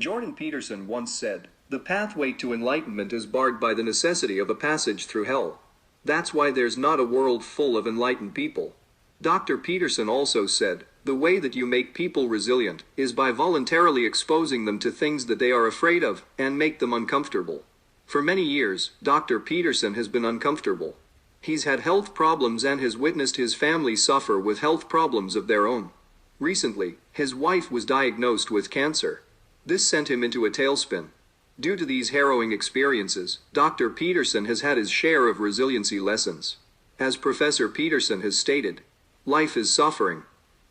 Jordan Peterson once said, "The pathway to enlightenment is barred by the necessity of a passage through hell. That's why there's not a world full of enlightened people." Dr. Peterson also said, "The way that you make people resilient is by voluntarily exposing them to things that they are afraid of, and make them uncomfortable." For many years, Dr. Peterson has been uncomfortable. He's had health problems and has witnessed his family suffer with health problems of their own. Recently, his wife was diagnosed with cancer. This sent him into a tailspin. Due to these harrowing experiences, Dr. Peterson has had his share of resiliency lessons. As Professor Peterson has stated, life is suffering.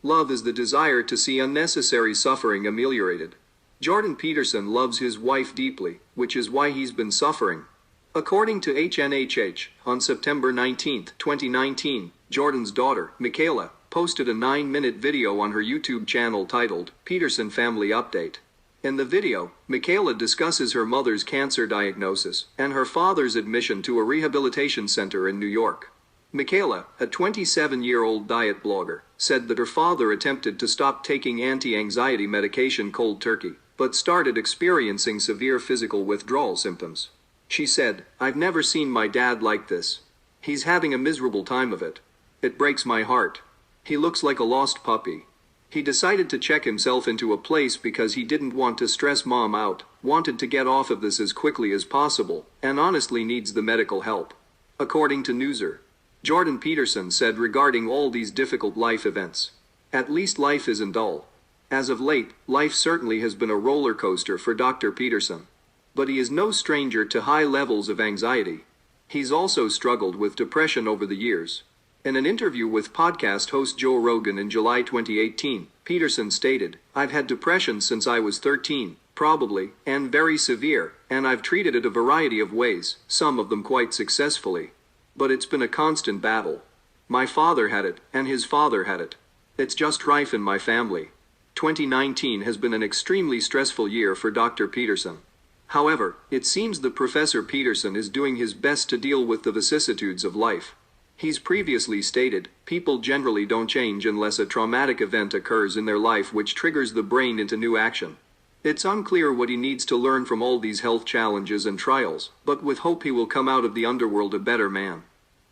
Love is the desire to see unnecessary suffering ameliorated. Jordan Peterson loves his wife deeply, which is why he's been suffering. According to HNHH, on September 19, 2019, Jordan's daughter, Michaela, posted a 9-minute video on her YouTube channel titled, "Peterson Family Update." In the video, Michaela discusses her mother's cancer diagnosis and her father's admission to a rehabilitation center in New York. Michaela, a 27-year-old diet blogger, said that her father attempted to stop taking anti-anxiety medication cold turkey, but started experiencing severe physical withdrawal symptoms. She said, "I've never seen my dad like this. He's having a miserable time of it. It breaks my heart. He looks like a lost puppy. He decided to check himself into a place because he didn't want to stress mom out, wanted to get off of this as quickly as possible, and honestly needs the medical help." According to Newser, Jordan Peterson said regarding all these difficult life events, "At least life isn't dull." As of late, life certainly has been a roller coaster for Dr. Peterson. But he is no stranger to high levels of anxiety. He's also struggled with depression over the years. In an interview with podcast host Joe Rogan in July 2018, Peterson stated, "I've had depression since I was 13, probably, and very severe, and I've treated it a variety of ways, some of them quite successfully. But it's been a constant battle. My father had it, and his father had it. It's just rife in my family." 2019 has been an extremely stressful year for Dr. Peterson. However, it seems that Professor Peterson is doing his best to deal with the vicissitudes of life. He's previously stated, "People generally don't change unless a traumatic event occurs in their life which triggers the brain into new action." It's unclear what he needs to learn from all these health challenges and trials, but with hope he will come out of the underworld a better man.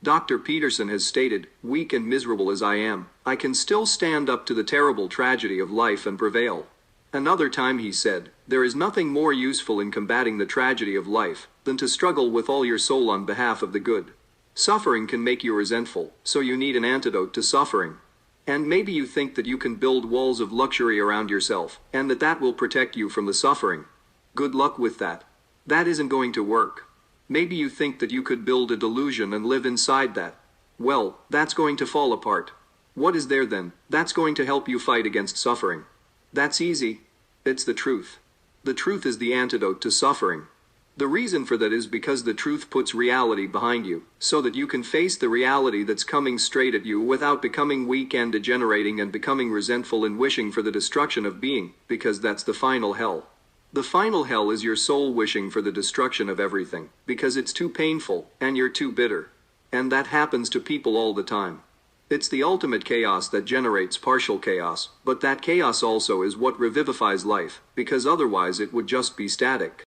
Dr. Peterson has stated, "Weak and miserable as I am, I can still stand up to the terrible tragedy of life and prevail." Another time he said, "There is nothing more useful in combating the tragedy of life than to struggle with all your soul on behalf of the good. Suffering can make you resentful, so you need an antidote to suffering. And maybe you think that you can build walls of luxury around yourself, and that will protect you from the suffering. Good luck with that. That isn't going to work. Maybe you think that you could build a delusion and live inside that. Well, that's going to fall apart. What is there then that's going to help you fight against suffering? That's easy. It's the truth. The truth is the antidote to suffering. The reason for that is because the truth puts reality behind you, so that you can face the reality that's coming straight at you without becoming weak and degenerating and becoming resentful and wishing for the destruction of being, because that's the final hell. The final hell is your soul wishing for the destruction of everything, because it's too painful, and you're too bitter. And that happens to people all the time. It's the ultimate chaos that generates partial chaos, but that chaos also is what revivifies life, because otherwise it would just be static.